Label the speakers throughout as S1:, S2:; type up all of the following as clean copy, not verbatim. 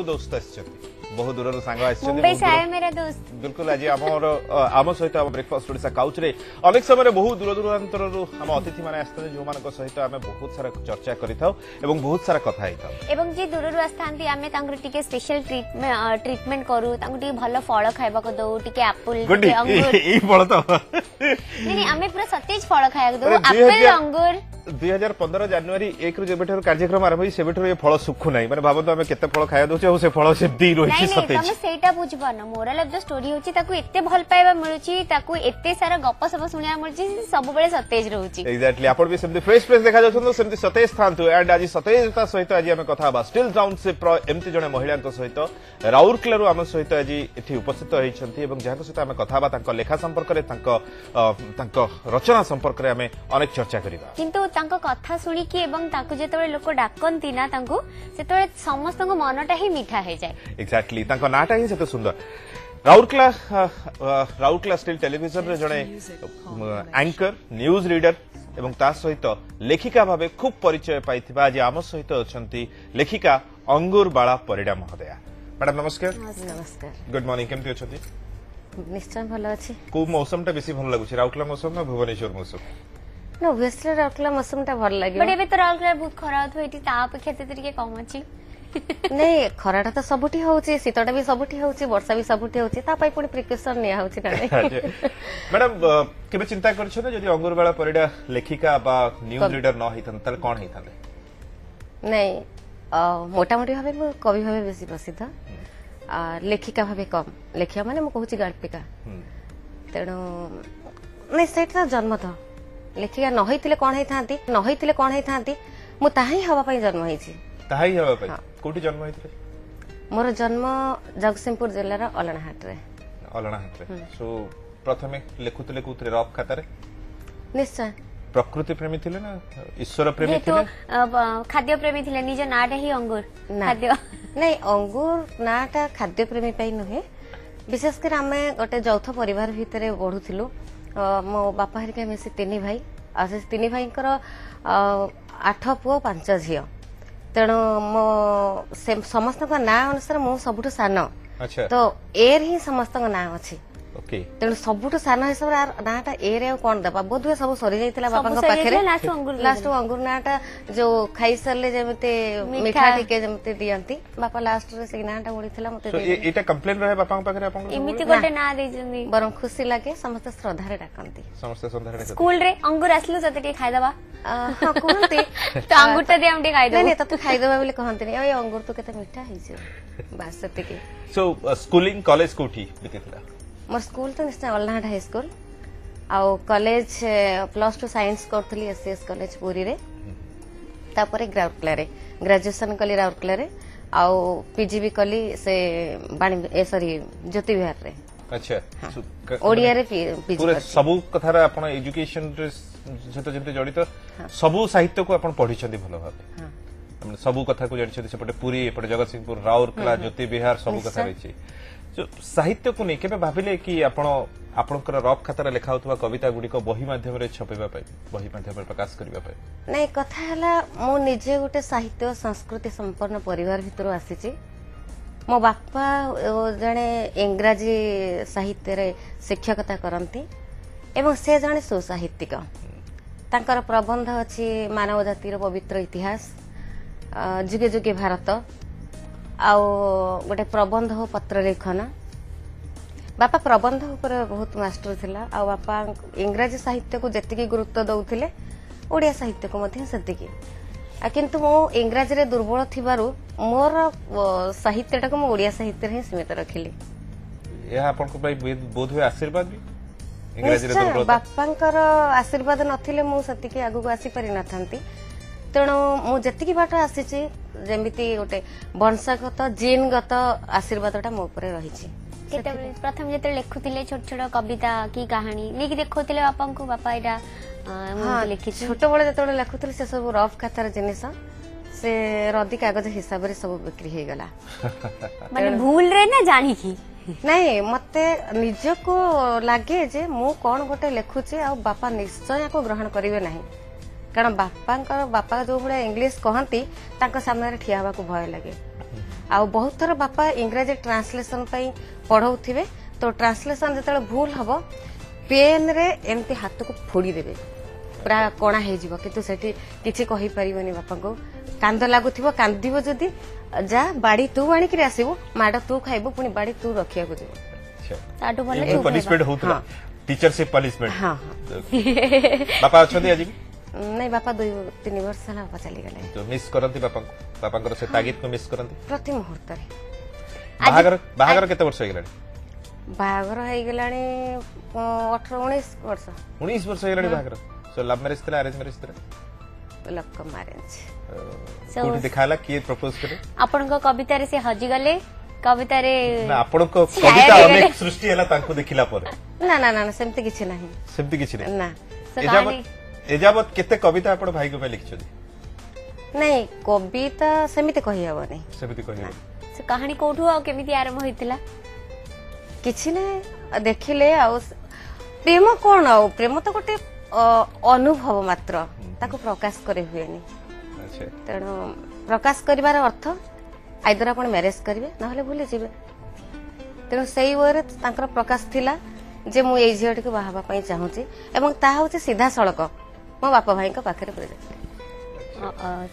S1: दोस्त बहुत दूर सांग
S2: मुंबई से आया मेरा दोस्त
S1: बिल्कुल आज आम सहित ब्रेकफास्ट ओडिशा काउच रे अनेक समय बहुत दूर दूरांतर आम अतिथि मैंने आसते जो मान सहित आम बहुत सारा चर्चा करिथाउ एवं बहुत सारा कथा हेइथाउ
S2: एवं जे दूर आस्थांती आमे तांकर टिके स्पेशल ट्रीटमेंट करू तांको टिके भलो फळ खाइबा को दउ टिके एप्पल टिके अंगूर
S1: ई फळ तो
S2: नहीं आमे पूरा सतेज फळ खाइबा को दउ एप्पल अंगूर
S1: 2015 जनवरी 1 रु जेबेठर कार्यक्रम आरंभ होई सेबेठर ये फळ सुखु नाही माने भाबतो आमे केते फळ खाया दोचे ओ से फळ से दी रोइछि सतेज
S2: नहीं तमे सेटा बुझबा न मोरल ऑफ द स्टोरी होची ताकू एते भल पाइबा मिलुची ताकू एते सारा गप सब सुनिया मिलुची सब बेले सतेज रहउची
S1: एग्जैक्टली आपण भी सेमती फ्रेश फ्रेश देखा जाउछन सेमती सतेज थांतु एंड आज सतेजता सहित आज आमे कथा बा स्टिल टाउनशिप एमती जने महिला को सहित राउरकेला रु आमे सहित आज एठी उपस्थित होइछंती एवं जहां सहित आमे कथा बा तांको लेखा संपर्क रे तांको रचना संपर्क रे आमे अनेक चर्चा करिबा
S2: किंतु तांको कथा सुनी कि एवं तांको जेतबे लोक डाकंती ना तांको सेतबे समस्त को मनटा ही मीठा हे जाय
S1: एक्जेक्टली तांको नाटा ही सेते सुंदर राउरकेला स्टिल टेलीविजन रे जने एंकर न्यूज रीडर एवं ता सहित लेखिका भाबे खूब परिचय पाइथिबा आज आम सहित अछंती लेखिका अंगूर बाला परिडा महोदया मैडम नमस्कार
S3: नमस्कार
S1: गुड मॉर्निंग केमती अछंती
S3: निश्चय भलो अछि
S1: को मौसमटा बेसी भल लागुछि राउरकेला मौसम ना भुवनेश्वर मौसम
S3: नो ऑब्वियसली राउरकेला मौसमटा भल लागि
S2: बट एबे तो राउरकेला बहुत खराब होइती ता अपेक्षा ते तरीके कम अछि
S3: नहीं खराटा तो सबुठी होउछि शीतटा भी सबुठी होउछि वर्षा भी सबुठी होउछि ता पई पुनी प्रिकॉशन निया होउछि ना
S1: मैडम केबे चिंता करछ ना जदी अंगूर बाला परिडा लेखिका बा न्यूज रीडर न हितन तल कोन हितन
S3: नहीं मोटा मोटी भाबे मो कवि भाबे बेसी प्रसिद्ध लेखिका भाबे कम लेखिया माने मो कहूछि गाल्पिका तेणु नहीं सेटा जन्म था लेखिका न होइतिले कोन हेथांती मु ताही हवा पई जन्म हेछि
S1: ताही हवा पई कोठी जन्म हेतिले
S3: मोर जन्म जगतसिंहपुर जिल्ला रा अलणाहाट रे
S1: सो प्रथमे लेखुतले कुतरे रफ खाता रे
S3: निश्चय
S1: प्रकृति प्रेमी थिले ना ईश्वर प्रेमी थिले
S2: खाद्य प्रेमी थिले निज नाटा ही अंगूर खाद्य
S3: नहीं अंगूर नाटा खाद्य प्रेमी पई नहे विशेष कर आमे गोटे यौथ परिवार भितरे बढ़ुथिलु मो बापा हरिका मिसी तीन भाई आ से तीन भाई 8 पुओ 5 झियो तेणु मो समस्त ना अनुसार मो सबुठ सान
S1: अच्छा
S3: तो एर ही समस्त ना अच्छी
S1: ओके
S3: तेणु सबुठ सान हिसाब से नाटा एर कौन देबा बोध हुए सब सरी जाइतिला बापा पाखे लास्ट अंगूर नाटा जो खाई सरले जेमते मीठा टिके जेमते दियंती बापा लास्ट रे से नाटा ओडिथिला मते
S1: एटा कंप्लेन रहे बापा पाखे आपन
S2: इमिति गोटे ना दे जंदी
S3: बरम खुशी लागे समस्त श्रद्धा रे डाकंती
S1: समस्त श्रद्धा रे
S2: स्कूल रे अंगूर आसलु जते टी खाइ दबा
S3: हां कहंती
S2: तो अंगूर त दे हम टी खाइ दबा
S3: नहीं तते खाइ दबा बोले कहंती नहीं ओय अंगूर तो केते मीठा हिज बस सते के
S1: सो स्कूलिंग कॉलेज कोठी बितेथिला
S3: मोर स्कूल तो निश्चय अलनाहाट हाई स्कूल आउ कॉलेज +2 साइंस करथली एसएस कॉलेज पुरी रे तापरे राउरकेला रे ग्रेजुएशन कली राउरकेला रे आउ पीजी भी कली से बाणी सॉरी ज्योति विहार रे
S1: अच्छा
S3: ओडिया रे पीजी
S1: पूरे सब कथारा आपण एजुकेशन रे जते जते जडित सब साहित्य को आपण पढिछंती भलो भाबे हां सब कथा को जडिछंती सेपटे पुरी एपटे जगतसिंहपुर राउरकेला ज्योति विहार सब कथा रहिछि जो साहित्य को नहीं केबे भाबिले कि आपणकर रफ खातार लेखा होतबा कविता गुडी को बही माध्यम रे छपेबा पाई बही माध्यम रे प्रकाश करबा पाई
S3: नहीं कथा हला मो निजे गोटे साहित्य संस्कृति संपन्न परिवार भितर आसीची मो बापा जने इंग्राजी साहित्य रे शिक्षकता करंती एवं से जने सुसाहित्यिक तांकर प्रबंध अछि मानव जातिर पवित्र इतिहास जुगे जुगे भारत आउ गोटे प्रबंध हो पत्र लेखन बापा प्रबंध ऊपर बहुत मास्टर थिला आ बापा इंग्राजी साहित्य को जतिकी गुरुत्व दउथिले ओडिया साहित्य को मध्य सेतिकी किंतु मो इंग्राजी रे दुर्बल थिबारु मोर साहित्यटा को मो ओडिया साहित्य रे सीमित रखिली
S1: या आपन को भाई बोध हुए आशीर्वाद भी इंग्राजी रे दुर्बल
S3: बापांकर आशीर्वाद नथिले मो सेतिकी आगु को आसी परि नथांती तेणु मु जतिकी बाट आसीची जेमिति गोटे वंशगत जीनगत आशीर्वादटा मो ऊपर रहिछि
S2: प्रथम जेते लेखुतिले छोट छोट कविता की कहानी नेकी देखौतिले बापा को बापा एटा लिखि
S3: छोट बळे जेते लेखुतिले से सब रफ खातार जिनिस से रद्दी कागज हिसाब रे सब बिक्री हे गला
S2: माने भूल रे ना जानी की
S3: नहीं मते निज को लागे जे मु कोन गोटे लेखुची आ बापा निश्चय को ग्रहण करिवे नाही कारण बापा जो भाई इंग्लीश कहती सामने ठिया हवा को भय लगे आ बहुत थर बापा इंग्राजी ट्रांसलेशन पढ़ाउथिबे तो ट्रांसलेशन जेतले भूल हबो पेन रे एमती हाथ को फोड़ी देबे पूरा कणा हे जिवो किंतु सेठी किछि कहि परिबनी बापा को कांद लागुथिबो कांदिबो जदी जा बाड़ी तू आनी कि आसीबो माडा तू खाइबो पुनी बाड़ी तू रखिया को जिवो
S2: ताटू भले
S1: ये
S2: तू
S1: पनिशमेंट होतला टीचरशिप पनिशमेंट
S3: हां
S1: बापा अछदी आज भी
S3: नहीं बापा 2-3 वर्ष हला बापा चली गले
S1: तो मिस करंती बापा से तागिद को मिस करंती
S3: प्रति मुहूर्त रे
S1: बाहागर केते वर्ष हो गेलानी
S3: बाहागर हो गेलानी 18-19 वर्ष
S1: 19 वर्ष हो गेलानी बाहागर सो लव मैरिज थिला अरेंज मैरिज थिला
S3: लव मैरिज
S1: कोठी दिखाला किए प्रपोज करे
S2: आपण को कविता रे से हजी गले कविता रे
S1: ना आपण को कविता अनेक सृष्टि हला तांको देखिला पर
S3: ना ना ना सेमती किछि नाही
S1: सेमती किछि नहीं
S3: ना
S1: एजाबत केते कविता आपण भाई को पे लिखछदी
S3: नहीं कविता सेमिति कहि हबो नहीं
S1: सेमती कहि
S2: से कहानी कोठू आ केमिति आरंभ होइतिला
S3: किछि ने देखिले आ प्रेम कोन आ प्रेम तो गोटे अनुभव मात्र ताको प्रकाश करे हुएनी
S1: अच्छा
S3: तेणु प्रकाश करिवार अर्थ आइदर आपण मैरेज करिवे नहले भूली जिवे तेणु सेई वरे तांकर प्रकाश थिला जे मु एई झियटी को बाहाबा पई चाहूची एवं ता होची सीधा सड़क मो बापा भाई को पाखरे पड़े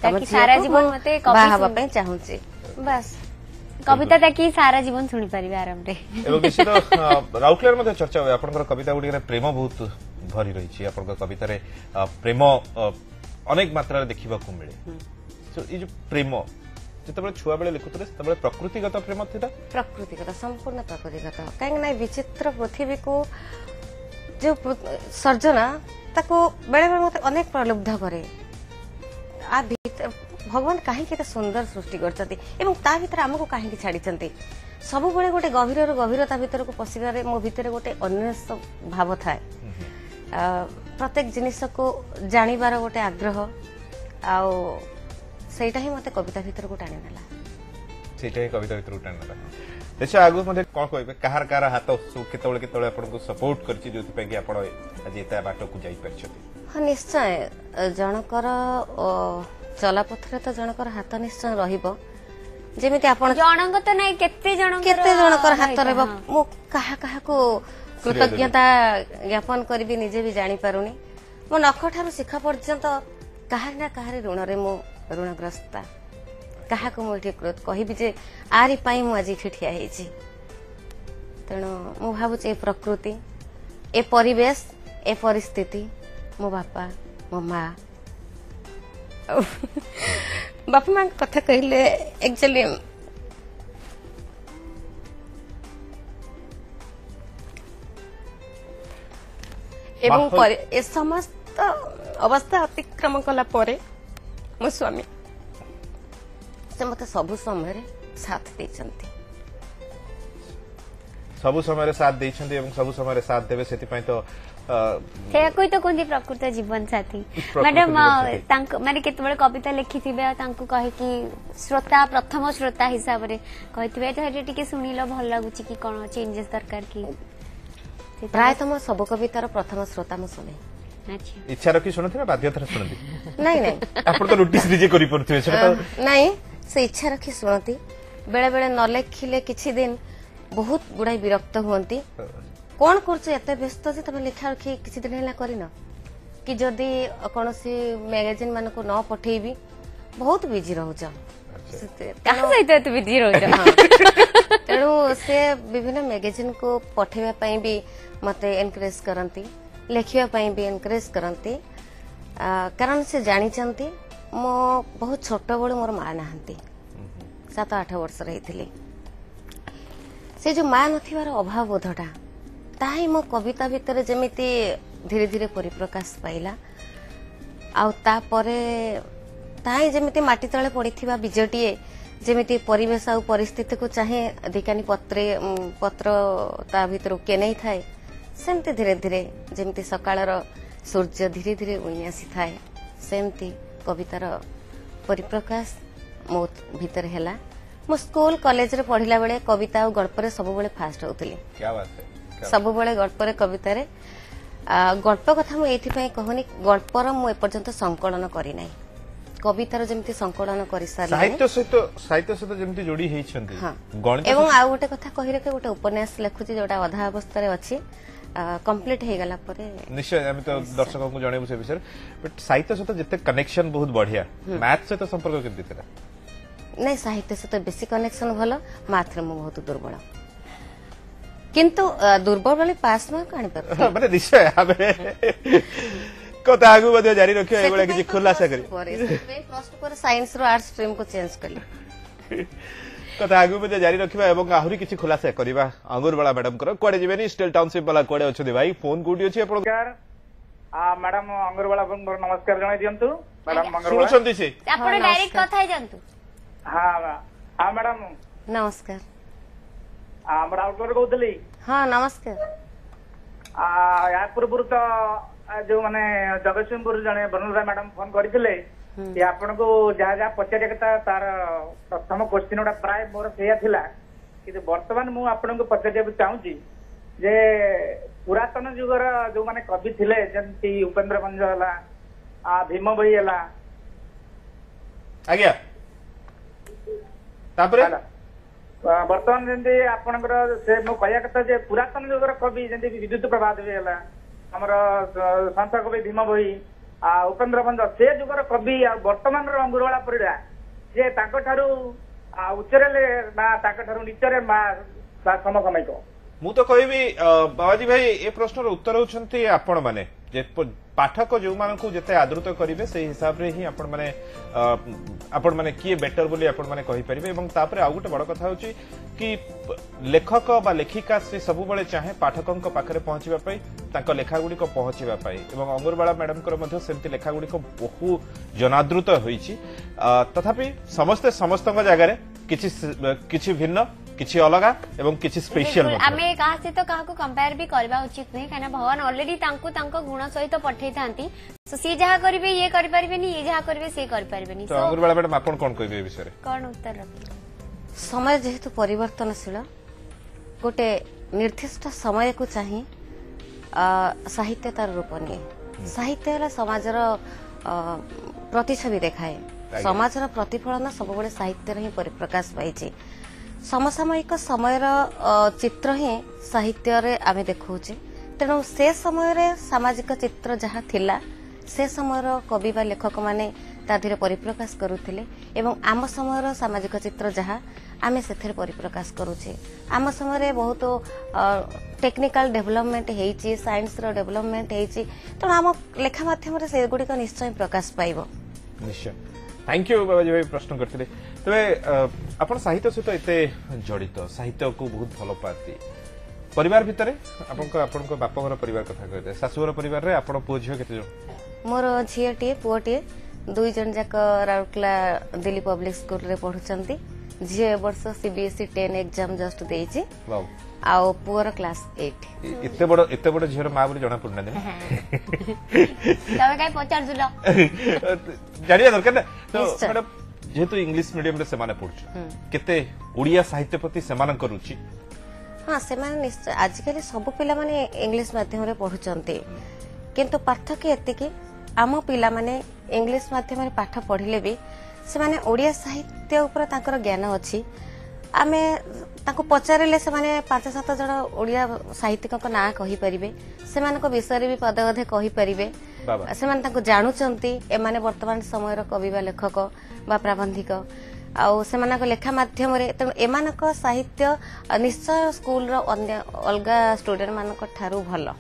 S2: ताकि सारा जीवन मते
S3: बाहाबा पई चाहूची बस
S2: कविता ताकि सारा जीवन सुनी परिबे आराम रे
S1: एवं निश्चित राउरकेला मध्ये चर्चा होय आपनकर कविता गुडी रे प्रेम बहुत भरी रही छी आपनकर कविता रे प्रेम अनेक मात्रा रे देखिबा को मिले सो ई जो प्रेम जेतबे छुआ बेले लिखुतले तबे प्रकृतिगत प्रेम थिला
S3: प्रकृतिगत संपूर्ण प्रकृतिगत काहे ना विचित्र पृथ्वी को जो सर्जना ताको बेले बेले मते अनेक प्रलुब्ध करे आ भीतर भगवान काहे केते सुंदर सृष्टि करछथि एवं ता भीतर हमको काहे कि छाडिचंती सब बेले गोटे गभीर गभीरता भीतर को पसिगारे मो भीतर गोटे अन्वेष भाव थाए प्रत्येक जिनिस को जानिबार गोटे आग्रह आ सेटा ही मते कविता भीतर को टाणी नेला
S1: सेटा ही कविता भीतर को टाणी नेला देखो आगु मध्ये कोन कहबे कहार कहार हाथ केतोळे केतोळे आपन को सपोर्ट करछि जोति पे कि आपण आज एता बाटो को जाई परछथि
S3: हां निश्चय जनकर चलापथरे तो जनकर हाथ निश्चय रहिबो जेमिति आपण
S2: जनक तो नै केते
S3: जनकर हाथ रहबो मो कहा कहा को कृतज्ञता ज्ञापन करबी निजे भी जानी पारुनी मो नख ठारू शिखा पर्यंत कहार ना कहार ऋण रे मो ऋणग्रस्ता कहा को मुझे कहबी जे आरी पाई मु आज ठिया हेछि तेणु मु भाबुचे ए प्रकृति ए परिवेश ए परिस्थिति मो बापा मो माँ बापा माँ कथा कहले एक्चुअली एवं ए समस्त अवस्था अतिक्रम कला परे मो स्वामी से मते सबु समय साथ देछंती
S1: सबु समय साथ देछंती एवं सबु समय साथ देबे सेति पय तो
S2: हे कोई तो कोंदी प्रकृत जीवन साथी मैडम तांको माने केतबेले कविता लिखिथिबे तांको कहि कि श्रोता प्रथम श्रोता हिसाब रे कहिथिबे तो हेटे टिके सुनिलो भल लागुची कि कोन चेंजेस दरकार की
S3: प्राय तो सब कवितार प्रथम श्रोता मु सुने
S2: अच्छा
S1: इच्छा रखी सुनथि ना बाध्यता सुनथि
S3: नहीं नहीं
S1: आपण तो नोटिस निजे करि परथि सेटा
S3: नहीं से इच्छा रखी सुनती बेले बेले न लेखिले किछि दिन बहुत गुड़ाई विरक्त हुंती कौन करछ एते व्यस्त जे तबे लिखा रखी किछि दिन हैला करिन कि जदी कोनोसी मैगजीन मान को न पठेबी बहुत बिजी रहउछ
S2: कहां सहित तू बिजी रहउछ
S3: तेणु से विभिन्न मैगजीन को पठेबा पई भी मते एनकरेज करंती लेखिबा पई भी एनकरेज करंती कारण से जानी चंती मो बहुत छोट बड़े मोर माँ नहांती 7-8 वर्ष रही से जो माँ नथिबार अभाव बोधटा ताही मो कविता भितर जेमिति धीरे धीरे परिप्रकाश पाइला आउ तापरे ताही जेमिति माटी तळे पड़िथिबा बीजटीए जेमिति परिवेश आउ परिस्थिति को चाहे अधिकानी पत्र ता भितर के नहीं थाए सेमति धीरे धीरे जेमिति सकाळर सूर्य धीरे धीरे उई आसी थाए सेमति कवितार परिप्रकाश मो भीतर हैला मो स्कूल कॉलेज रे पढ़िला बेले कविता और गल्प रे सब बेले फास्ट होतली
S1: क्या बात है
S3: सब बेले गल्प रे कविता रे गल्प कथा मु एथि पई कहनी गल्पर मु ए पर्यंत संकलन करि नै कवितार जमती संकलन कर
S1: साहित्य सहित जमती जोड़ी हेइछंती गणित
S3: एवं आ गोटे कथा कहि रखे गोटे उपन्यास लिखुची जोटा अधा अवस्था रे अछि कंप्लीट हे गला परे
S1: निश्चय हम तो दर्शकों को जणेबु से विषय बट साहित्य सहित जते कनेक्शन बहुत बढ़िया मैथ से तो संपर्क केमती थिला
S3: नहीं साहित्य सहित बेसी कनेक्शन भलो मैथ रे मु बहुत दुर्बल किंतु दुर्बल वाले पास मार्क आनी पर
S1: माने निश्चय हमें कथा आगु मध्ये जारी रखियो एबळे किछि खुलासा करी
S3: प्लस 2 पर साइंस रो आर्ट्स स्ट्रीम को चेंज करली
S1: कथा आगु मध्ये जारी रखिबा एवं आहुरी किछि खुलासा करबा अंगुरवाला मैडम कर कोडे जिबेनी स्टिल टाउनशिप वाला कोडे अछि भाई फोन कोडी अछि आपण
S4: मैडम अंगुरवाला नमस्कार जणाई दियंतु मैडम
S1: सुनु छंती से
S2: आपण डायरेक्ट कथा हे जानतु
S4: हां हां मैडम
S3: नमस्कार
S4: हम राउटर कहतली
S3: हां नमस्कार
S4: या पूर्व तो जो माने जगतसिंहपुर जने बनलरा मैडम फोन करथिले कि आपन को जहा जहा पचारे कथा तार प्रथम क्वेश्चन उडा प्राय मोर सेया थिला कि वर्तमान मु आपन को पचारे चाहूची जे पुरातन युगर जो माने कवि थिले जंती उपेंद्र भंज हला भीम भई हला
S1: आज्ञा तापरे
S4: वर्तमान जंती आपनकर से मु कहया कथा जे पुरातन युगर कवि जंती विद्युत प्रभा देवे हला हमर संत कवि भीम भई उपेंद्र भंज से जुगर कवि वर्तमान अंगुरवाला परिडा जे ताको ठारू उच्चरे ना ताको ठारू नीचरे मा समसामयिक
S1: मु तो कहबी बाबाजी भाई ए प्रश्नर उत्तर होछंती आपण माने जे पाठक जो मानकु जते आदृत करिवे से हिसाब रे ही आपण माने किए बेटर बोली आपण माने कहि परिबे एवं तापरे आ गुटे बड़ कथा होची कि लेखक बा लेखिका से सब बळे चाहे पाठकक पाखरे पहुंचीबा पई तांको लेखा गुडी को पहुंचीबा पई एवं अंगुरवाला मैडम कर मध्ये सेमति लेखा गुडी को बहु जनादृत होईची तथापि समस्त समस्तक जगह रे किछि भिन्न किछि अलगा एवं किछि स्पेशल
S2: आमे कहा से तो काहा को कंपेयर भी करबा उचित नहीं काना भगवान ऑलरेडी तांको तांको गुण सहित पठै थांती सो सी जहा करबे ये करि परबे नी ये जहा करबे से करि परबे नी
S1: तो अंगुरवाला मैडम आपण कोन कहबे ए विषय रे
S2: कोन उत्तर रखि
S3: समय जेहेतु परिवर्तनशील गोटे निर्दिष्ट समय को चाही साहित्य तार रूप निये साहित्य समाजर प्रतिछवि देखाए समाजर प्रतिफलन सब बड़े साहित्य रे ही परिप्रकाश पाइछि समसामयिक समय चित्र ही साहित्य रे आमे देखौचे तेणु से समय रे सामाजिक चित्र जहा थिला से समय कवि बा लेखक माने ता धीरे परिप्रकाश करुथिले एवं आम समय सामाजिक चित्र जहा आमे सेथरे परिप्रकाश करूचे आम समय रे बहुत टेक्निकल डेवलपमेंट हेइची साइंस रो डेवलपमेंट हेइची तेणु आम लेखा माध्यम रे से गुडी का निश्चय प्रकाश पाइबो
S1: निश्चय थैंक यू बाबाजी भाई प्रश्न करते तबे आपण साहित्य सहित एते जड़ित साहित्य को बहुत भल पाती परिवार भितर आपण बाप घर परिवार कथा कहते शाशुघर परिवार रे आपण पुओ झियो केते जण
S3: मोर झियटी पुओटी दुई जन जाक राउरकेला दिल्ली पब्लिक स्कूल रे पढुचंती झियो वर्ष सीबीएसई 10 एग्जाम जस्ट देइची
S1: वाओ
S3: आउ पुअर क्लास 8
S1: इत्ते बड़ झियर मा बोली जणा पड़ना दे
S2: तबे काय पचार जुलो
S1: जानिया दरकार ना तो मैडम जेहेतु इंग्लिश मीडियम रे सेमाने पढुछ केते ओडिया साहित्य प्रति सेमान करूची
S3: हां सेमान निश्चय आजिकली सब पिला माने इंग्लिश माध्यम रे पढुचंती किंतु पार्थक्य एते कि आम पिला माने इंग्लिश माध्यम रे पाठ पढिले भी से माने ओडिया साहित्य ऊपर ताकर ज्ञान अछि आमे ताको पचारिले से माने 5-7 जण ओडिया साहित्यिक ना कहि परिबे सेमान को विषय रे भी पदगधे कहि परिबे सेमान ताको जानुचंती ए माने वर्तमान समय रो कवि बा लेखक बा प्राबंधिक आउ सेमान को लेखा माध्यम रे त एमान को साहित्य निश्चय स्कूल रो अन्य अलगा स्टूडेंट मान को थारु भलो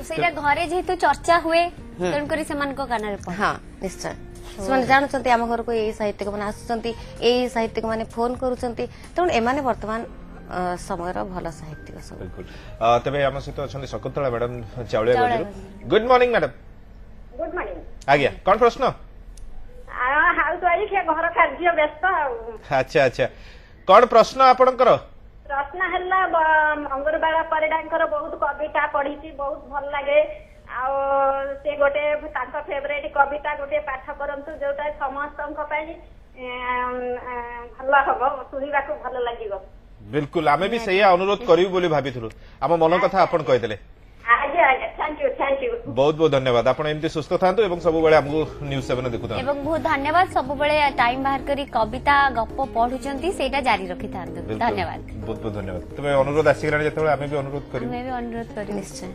S2: सेटा घरे जेहेतु चर्चा हुए तन करी सेमान को काना रे
S3: हां निश्चय ସେମାନେ ଜାଣୁଛନ୍ତି ଆମ ଘରକୁ ଏଇ ସାହିତ୍ୟିକ ମାନେ ଆସୁଛନ୍ତି ଏଇ ସାହିତ୍ୟିକ ମାନେ ଫୋନ କରୁଛନ୍ତି ତେଣୁ ଏମାନେ ବର୍ତ୍ତମାନ ସମୟର ଭଲ ସାହିତ୍ୟିକ ସବୁ
S1: ତେବେ ଆମ ସହିତ ଅଛନ୍ତି ଶକୁନ୍ତଳା ମ୍ୟାଡାମ ଚାଉଳିଆ ଗଜରୁ good morning madam
S5: good morning
S1: ଆଜ୍ଞା କଣ ପ୍ରଶ୍ନ
S5: हाउस वाइफ घर कार्य व्यस्त
S1: ଆଚ୍ଛା ଆଚ୍ଛା କଣ ପ୍ରଶ୍ନ ଆପଣଙ୍କର
S5: प्रश्न है अंगुरबाला परिडांकर बहुत कविता पढ़ी बहुत भल लगे से गोटे फेवरेट कविता गोटे पाठ करंतु जोटा समस्त भल हम शुणा भल लगे
S1: बिल्कुल आमे भी सही अनुरोध करियो बोली भाबिथुलु आम मन कथा आपण कहिदेले
S5: आज्ञा आज्ञा थैंक यू
S1: बहुत बहुत धन्यवाद आपण एमती सुस्थ थांतु एवं सब बेले हमको न्यूज़ 7 देखुता
S2: एवं बहुत धन्यवाद सब बेले टाइम बाहर करी कविता गप पढुचंती सेटा जारी रखि थांतु धन्यवाद
S1: बहुत बहुत धन्यवाद तबे अनुरोध आसीगला जेतबे आमे भी अनुरोध करी
S2: मैं भी अनुरोध करी
S3: निश्चय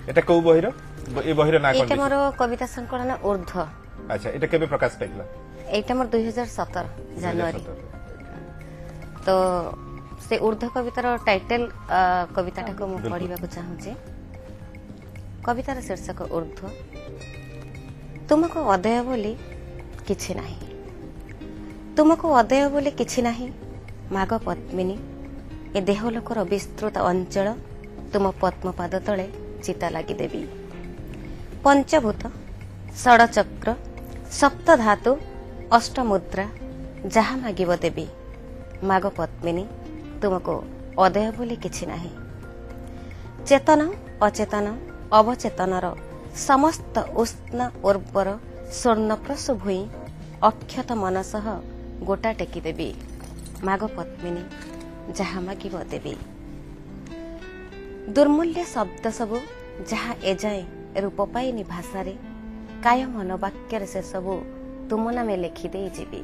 S1: एटा को बहिर ए बहिर ना
S3: एटा
S1: कोन
S3: मोर कविता संकलन ऊर्ध्व
S1: अच्छा एटा केबे प्रकाश पाइला
S3: एटा मोर 2017 जनवरी तो से ऊर्ध्व कवितार टाइटल कविताटा को पढ़ा चाहूचे कवितार शीर्षक ऊर्ध्व तुमको अदय बोली किछि नाही तुमको अदय बोली किछि नाही माग पद्मिनी ए देहलोकर विस्तृत अंचल तुम पद्मपाद तले चिता लगी देवी पंचभूत षडचक्र सप्त धातु अष्टमुद्रा जहा मागिब देवी माग पद्मिनी तुमको अदय बोली किछि नाही चेतन अचेतन अवचेतनर समस्त उष्ण उर्वर स्वर्णप्रसु भूई अक्षत मनसह गोटा टेकी देवी माग पद्मिनी जहा मागिब देवी दुर्मूल्य शब्द सबु जहा एजाए रूप पाइनी भाषा काय मन वाक्य से सबु तुम नामे लिखि दे जीवी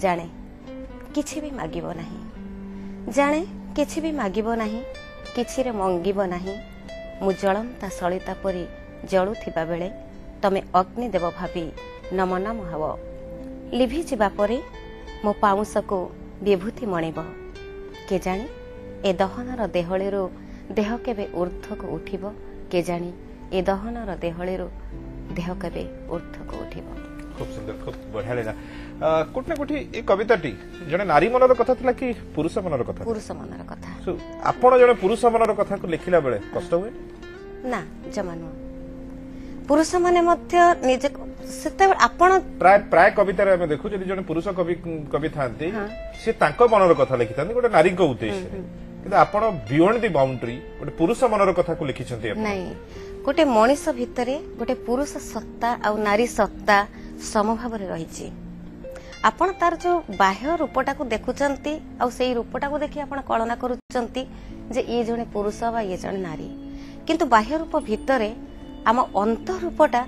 S3: जाने किछि भी मागिब नाही जाने किछि भी मागिब नाही किछि रे मंगिब नाही मु जळंता सलिता परी जळुथिबा बेले तमे अग्निदेव भाभी नम नम हब लिभि जिबा परे मो पाउंस को विभूति मणिब के जानी ए दहनर देहळीरो देह केबे ऊर्ध्व को उठिब के जानी ए दहनर देहळीरो देह केबे ऊर्ध्व को उठिब
S1: खूब सुंदर खूब बढ़िया लगा कोटना कोठी ए कविताटी जने नारी मनर कथा थला कि पुरुष मनर कथा
S3: पुरुष मनर कथा
S1: आपण जने पुरुष मनर कथा को लिखिला बेले कष्ट हुए
S3: ना जमा नुह पुरुष माने मध्य निजे सेते आपण
S1: प्राय प्राय कविता रे हम देखु जदि जने पुरुष कवि थांती से तांको मनर कथा लिखितांती गोटे नारी को उद्देश्य किंतु आपण बियॉन्ड द बाउंड्री गोटे पुरुष मनर कथा को लिखिछंती
S3: नहीं गोटे मनीष भितरे गोटे पुरुष सत्ता आ नारी सत्ता समभाव रही आपण तार जो बाह्य रूपटा को देखुचंती आ सेई रूपटा को देखि आपण कल्पना करूचंती जे ये जने पुरुष बा ये जने नारी किंतु बाह्य रूप भितरे आम अंतर रूपटा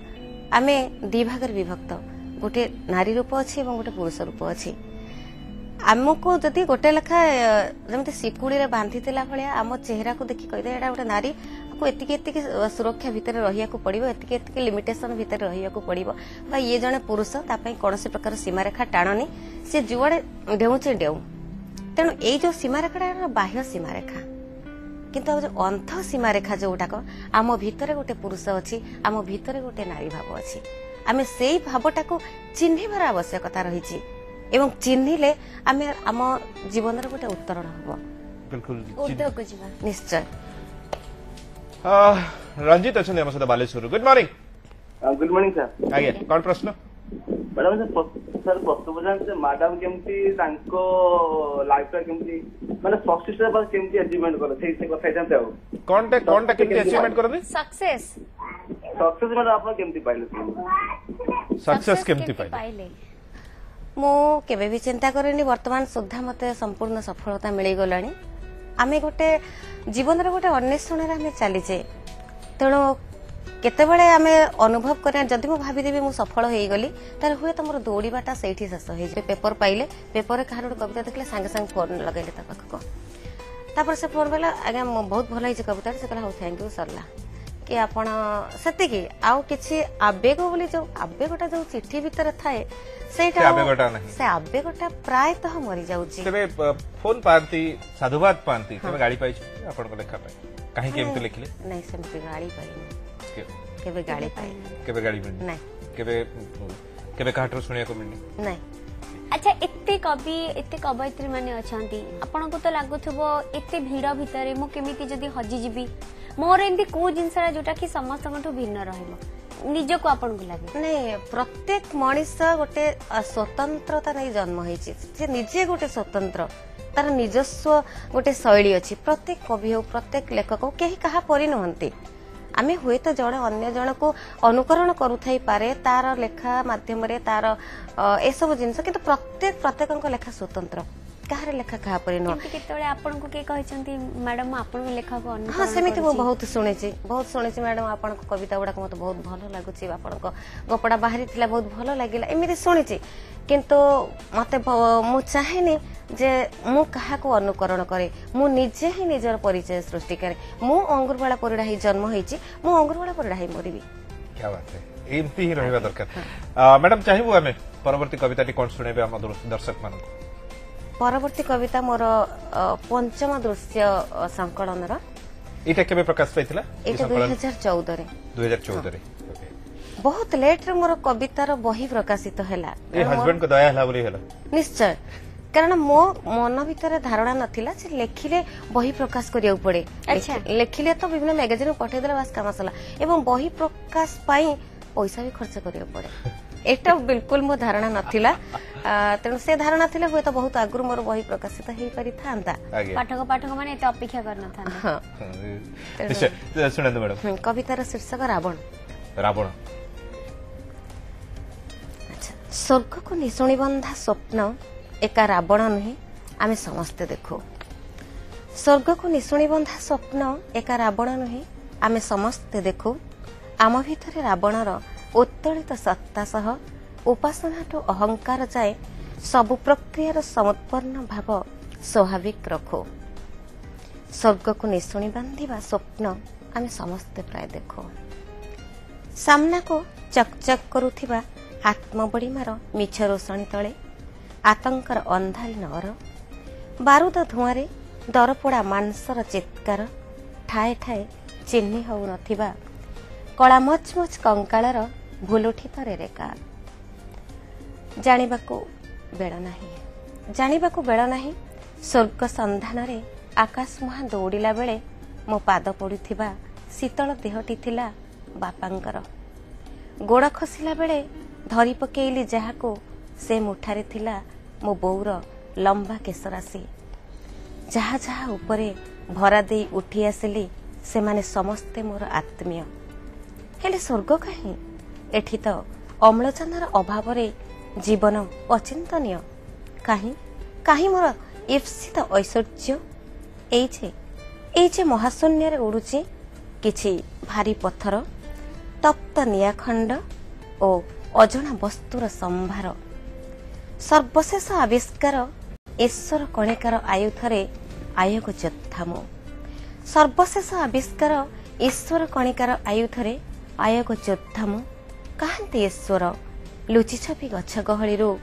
S3: आमे दी भागर विभक्त गोटे नारी रूप अछि एवं गोटे पुरुष रूप अछि आमको जदि गोटे लेखा जमते सिकुड़ी रे बांधितिला भलिया आम चेहरा को देखि कहि दे एटा गोटे नारी को एतिके सुरक्षा भितर रहिया को पड़िबो एतिके लिमिटेशन भितर रहिया को पड़िबो बा ये जने पुरुष ता पई कोनोसी प्रकार सीमा रेखा टाणनी से जुआडे डेउचे डेउ तेणु ए जो सीमा रेखाटा बाह्य सीमा रेखा किंतु जो अंत सीमा रेखा जोटा को आम भितर गोटे पुरुष अछि आम भितर गोटे नारी भाव अछि आमे सेई भावटा को चिन्हिबार आवश्यकता रहिछि एवं चिन्हिले आमे आम जीवन रे गोटे उत्तरण हबो
S1: बिल्कुल
S2: उद्योग को जीवा
S3: निश्चय
S1: रंजित अच्छा हम सहित बालेश्वर गुड मॉर्निंग
S6: सर
S1: आगे कौन प्रश्न
S6: मैडम सर प्रश्न से मैडम केमती तांको लाइफ रे केमती माने सक्सेस रे केमती अचीवमेंट करे से कथा जानते हो
S1: कोनटा केमती अचीवमेंट करबे
S2: सक्सेस
S6: मैडम आप केमती पाइले
S1: सक्सेस केमती पाइले
S3: मो केबे भी चिंता करेनी वर्तमान सुधा मते संपूर्ण सफलता मिली गलानी आमे गोटे जीवन रे गोटे अन्वेषण रे आमे चलीचे तेणु केतेबेले आमे अनुभव करे जदि मो भाबी देबी मु सफल होई गली तार हुए त मोर दौड़ीबाटा सेठी शेष होई जे पेपर पाइले पेपर रे कहार कविता देखले संगे संग फोन लगाइले ता पाख को तापर से फोन बेला आगे बहुत भल होई कविता से कहला हो थैंक यू सरला कि आपण सेति की आउ किछि आवेग बोली जो आवेगटा जो चिट्ठी भीतर थाए सेटा
S1: आवेगटा नहीं
S3: से आवेगटा प्रायतः मरि जाउची
S1: तबे फोन पांती साधुवाद पांती तबे गाड़ी पाई आपण को लेखा पाई काहे केमते लिखले
S3: नहीं सेमती गाड़ी पाई केबे गाड़ी पाई
S1: केबे गाड़ी मिलनी
S3: नहीं
S1: केबे काठर सुनिया को मिलनी
S3: नहीं
S2: अच्छा एते कवयित्री माने अछंती आपण को तो लागुथबो एते भीड़ भितरे मु केमिति जदी हजी जीबी मोर एंदी को जिंसरा जोटा कि समस्त को भिन्न रहइबो निज को आपण को लागे
S3: नहीं प्रत्येक मनीष गोटे स्वतंत्रता नहीं जन्म होइछि जे निजे गोटे स्वतंत्र तार निजस्व गोटे शैली अछि प्रत्येक कवि हो प्रत्येक लेखक हो केही कहा परि नहंती आमे हुए तो जड़े अन्य जन को अनुकरण करुथाई पारे तार लेखा माध्यम रे तार ए सब जिंस किंतु प्रत्येक लेखा स्वतंत्र कहार लेखा क्या परि नुह
S2: केतबेले आपनको के कहचंती मैडम आपन लेखा को अनुसरण
S3: हाँ सेमिति मु बहुत शुणी मैडम आपण कविता गुड़ाक मत बहुत भल लगुच आपण गपड़ा बाहरी थिला बहुत भल लगिला एमती शुणी किंतु मते मु चाहेनी जे मु कहा को अनुकरण करे मु निजे ही निजर परिचय सृष्टि करे मु अंगुरबाड़ा परिडा ही जन्म होईची मु अंगुरबाड़ा परिडा ही मरिबी
S1: क्या बात है एमती ही रहबा दरकार मैडम चाहिबो हमें परवर्ती कविताटी कोन सुनेबे हम दर्शक मानको
S3: परवर्ती कविता मोर पंचम दृश्य संकलन रो
S1: एटा केबे प्रकाश पाइतिला
S3: एटा 2014 रे
S1: 2014 रे
S3: बहुत लेट रे मोर कवितार बही प्रकाशित हैला
S1: ए हस्बैंड को दया हला बोली हला
S3: निश्चय कारण मो मन भीतर धारणा नथिला जे लेखिले बही प्रकाश करिया पड़े लेखिले तो विभिन्न मैगजीन पठे देला बस काम सला एवं बही प्रकाश पाई पैसा भी खर्च करिया पड़े एटा बिल्कुल मो धारणा नथिला तेणु से धारणा थिले होय तो बहुत आगुर मोर बही प्रकाशित हेई पारि थांता
S2: पाठक माने एटा अपेक्षा करना था
S3: हां
S1: निश्चय सुनंद मैडम
S3: कवितार शीर्षक रावण
S1: रावण
S3: स्वर्ग को निशुणी बंधा स्वप्न एका रावण नुहे आमे समस्ते देखो स्वर्ग को निशुणी बंधा स्वप्न एका रावण नुहे आमे समस्ते देखो आम भितर रावणर उत्तोलित सत्ता सह उपासनाठू अहंकार जाए सबु प्रक्रियार समुत्पन्न भाव स्वाभाविक रखो स्वर्ग को निशुणी बांधिबा स्वप्न आमे समस्ते प्राय देखो सामना को चकचक करुथिबा आत्मबड़ीमार मिछ रोषणी तले आतंकर अंधारी नगर बारूद धुआं दरपोड़ा मांसर चित्कार ठाए ठाए चिन्ह हो नथिबा कला मचमच कंकाळर भूलुठी परे रेखा जानिबाकू बेड़ नाही स्वर्ग संधान रे आकाश मुहां दौड़िला बेले मो पाद पड़ुथिबा शीतल देहटी थिला बापांकर गोड़ खसिला बेले धरी पकेइली जहाको से मुठारे थिला मो बोउर लंबा केशरासी जहा जहा उपरे भरा दे उठी आसिली से माने समस्ते मोर आत्मीय हेले स्वर्ग कहीं एठी तो अम्लजानर अभाव रे जीवन अचिंतनीय कहीं मोर ईप्सित ऐश्वर्य एइछे महाशून्य रे उड़ुची किछि भारी पत्थर तप्त नियाखंड ओ अजना वस्तुर संभार सर्वशेष आविष्कार ईश्वर कणिकार आयुधरे आयोग योद्धामु सर्वशेष आविष्कार ईश्वर कणिकार आयुधरे आयोग योद्धामु कहांती ईश्वर लुचि छपी गछ गहळीरू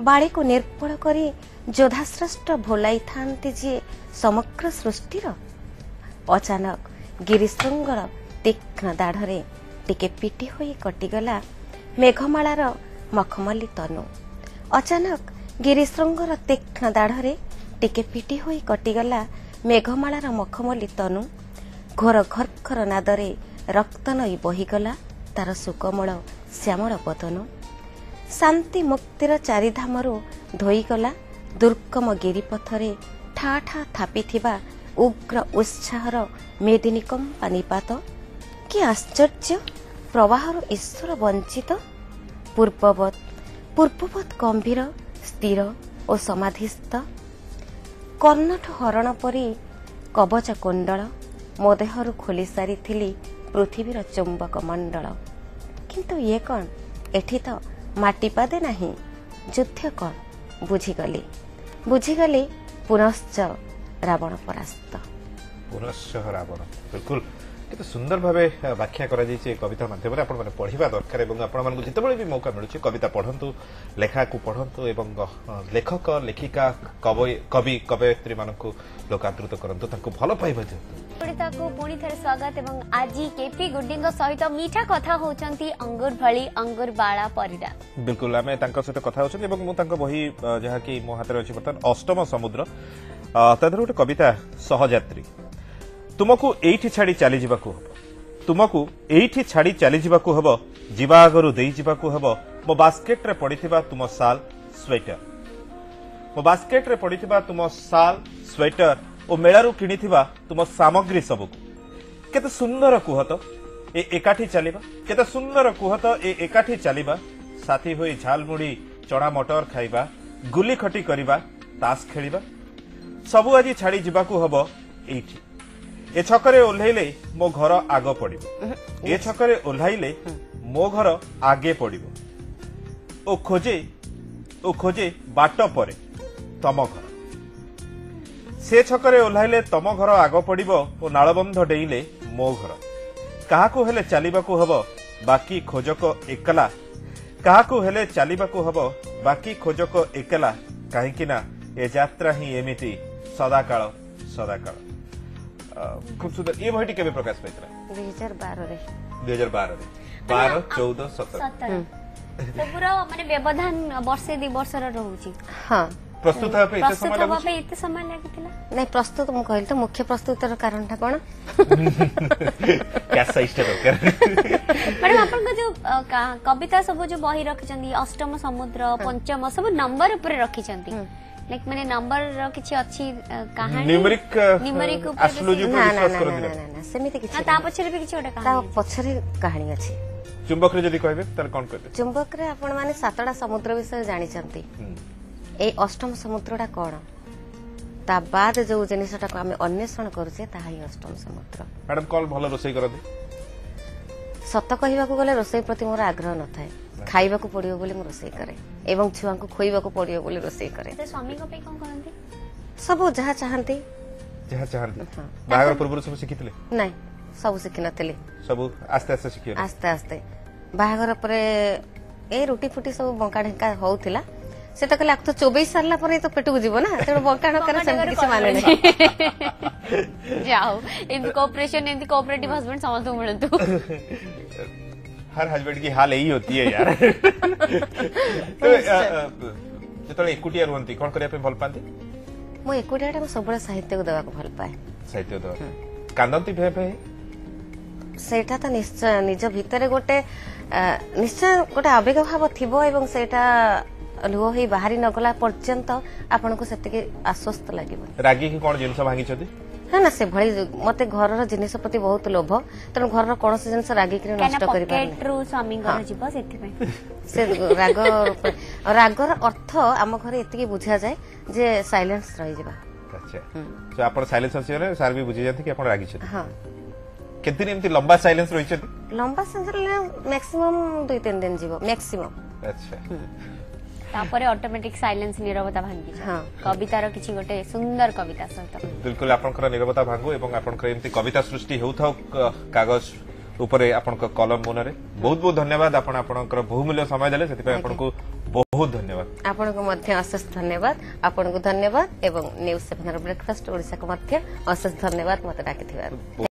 S3: बाड़ी को निर्पल करी जोधाश्रेष्ठ भोलाई थांती जी समग्र सृष्टिर अचानक गिरिशृंगर तीक्ष्ण दाढ़रे टिके पिटी होई कटिगला मेघमालार मखमली तनु अचानक गिरिशृंगर तीक्ष्ण दाढ़रे टिके पिटी होई कटिगला मेघमालार मखमली तनु घोर घर्घर नादरे रक्त नई बहीगला तार सुकमल श्यामल बदनु शांति मुक्तिर चारिधामरू धोईगला दुर्गम गिरिपथरे ठा ठा थापिथिबा उग्र उत्साहर मेदिनी कंपा निपात कि आश्चर्य प्रवाहर ईश्वर वंचित पूर्ववत गंभीर स्थिर और समाधिस्थ कर्णठ हरण परी कवच कुंडल मो देहरु खोली सारी पृथ्वीर चुंबक मंडल किंतु ये कौन एठी तो माटी पादे नहीं युद्ध कौन बुझीगली पुनश्च रावण परास्त
S1: पुनश्च रावण बिल्कुल केते सुंदर भावे व्याख्या करा जायछि कविता माध्यम रे आपण माने पढिबा दरकार एवं आपण मानकु जितेबेले भी मौका मिलुछि कविता पढंतु लेखा को पढंतु एवं लेखक लेखिका कवि कवयित्री मानकु लोकादृत करंतु तांको भलो पाइबा
S2: ओडिता को पुणी थे स्वागत एवं आज केपी गुड्डी सहित मीठा कथा होचंती अंगुर भली अंगुर बाला परिडा
S1: बिल्कुल आमे तांको सहित कथा होचंती एवं मु तांको बही जहा कि मो हाथ रे अछि बर्तन अष्टम समुद्र तादर गोटे कविता सहयात्री तुमको एठी छाड़ी चली जिबाकू हबो तुमको एठी छाड़ी चली जिबाकू हबो जीवा आगरु देई जिबाकू हबो मो बास्केट रे पड़िथिबा तुम साल स्वेटर मो बास्केट रे पड़िथिबा तुम साल स्वेटर ओ मेळारू किनिथिबा तुम सामग्री सबकू केते सुंदर कुह तो ए एकाठी चलीबा केते सुंदर कुह तो ए एकाठी चलीबा साथी होई झालमुड़ी चना मटर खाइबा गुली खटी करिबा तास खेलिबा सबु आज छाड़ी जिबाकू हबो एठी ए छकरे ओल्हैले मो घर आग पड़िबो ए छकरे ओल्हाइले मो घर आगे पड़िबो ओ खोजे बाट परे तम घर से छकरे ओल्हाइले तम घर आग पड़िबो ओ नालबंध डेइले मो घर काहाकू हेले चालिबाकू हबो बाकी खोजको एकला काहाकू हेले चालिबाकू हबो बाकी खोजको एकला काहेकि ना ए यात्रा ही एमिति सदाकाल सदाकाल खूब सुंदर ये बहिटी केबे प्रकाश पाइतला
S3: 2012 रे
S1: 2012 रे 12 14 17
S2: तो पूरा माने व्यवधान वर्षे 2 वर्षर रहउची
S3: हां
S1: प्रस्तुत है पे इते समय लागु
S2: पे इते समय लागितला
S3: नहीं प्रस्तुत मु कहल तो मुख्य प्रस्तुतर कारण था कोन
S1: कैसा इष्ट दरकार
S2: मैडम आपन को जो कविता सब जो बही रखिचंदी अष्टम समुद्र पंचम सब नंबर ऊपर रखिचंदी लाइक माने नंबर किछि अछि कहानी न्यूमेरिक ऊपर
S1: एस्ट्रोलॉजी पर विश्वास करथि
S3: ना सेमिति किछि
S2: ता पछरे भी किछि ओटा
S3: ता
S2: कहानी
S3: पछरे कहानी अछि
S1: चुंबक रे जदी कहबे तार कोन कहते
S3: चुंबक रे आपण माने सातटा समुद्र विषय जानि चंती ए अष्टम समुद्रटा कोन ता बाद जो जिनिसटा को हमें अन्वेषण करूछे ता ही अष्टम समुद्र
S1: मैडम कॉल भलो रोसई करथि
S3: सत कहबा को गले रोसई प्रति मोर आग्रह न थाए खाइबा को पड़ियो बोली मो रोसई करे एवं छुआ को खोइबा को पड़ियो बोली रोसई करे
S2: ते स्वामी को पे कोन करंती
S3: सब जहा चाहंती
S1: बागर पूर्व सब शिखितले
S3: नहीं सब शिखि नथिले
S1: सब आस्ते आस्ते शिखियो
S3: आस्ते आस्ते बागर परे ए रोटी फुटी सब बंका ढेका होउथिला से तो कहले तो चोबई सारला पर तो पेट को जीवो ना तेणु बंका ढकर से किसी माने नहीं
S2: जाओ इन कोऑपरेशन इन कोऑपरेटिव हस्बैंड समझ मिलतु
S1: हर हस्बैंड की हाल यही होती है यार तो जेतले एकुटिया रहंती कोन करिया पे भल पांती
S3: मो एकुटियाटा मो सबले साहित्य को देवा को भल पाए
S1: साहित्य दो कांदंती भे भे
S3: सेटा तो निश्चय निज भितरे गोटे निश्चय गोटे आवेग भाव थिबो एवं सेटा लुह ही बाहरी न गला पर्यंत आपन को सेते आश्वस्त लागिबो
S1: रागी की कोन जिंस भांगी छथि
S3: ना ना से भली मते घर जिनिस प्रति बहुत लोभ तेणु घर कौन से जिनिस रागी के नष्ट करि पारे
S2: स्वामी घर जीव सेति पे
S3: से रागर अर्थ आम घर एतिकी बुझा जाए जे साइलेंस रहि जिबा
S1: अच्छा तो आपण साइलेंस अछि सर भी बुझी जाथि कि आपण रागी छथि
S3: हां
S1: केतिन एमती लंबा साइलेंस रहि छथि
S3: लंबा साइलेंस मैक्सिमम 2-3 दिन जीवो मैक्सिमम
S1: अच्छा
S2: तापरे ऑटोमेटिक साइलेंस निरवता भांगी
S3: हां
S2: कवितार किछि गोटे सुंदर कविता सहित
S1: बिल्कुल आपनकर निरवता भांगो एवं आपनकर एमती कविता सृष्टि हेउथाउ कागज ऊपर आपनकर कलम मुनरे बहुत बहुत धन्यवाद आपण आपनकर बहुमूल्य समय देले सेति पे आपनको बहुत धन्यवाद
S3: आपनको मध्य अशेष धन्यवाद आपनको धन्यवाद एवं न्यूज 7 ब्रेकफास्ट ओडिसा को मध्य अशेष धन्यवाद मते डाकिथिबार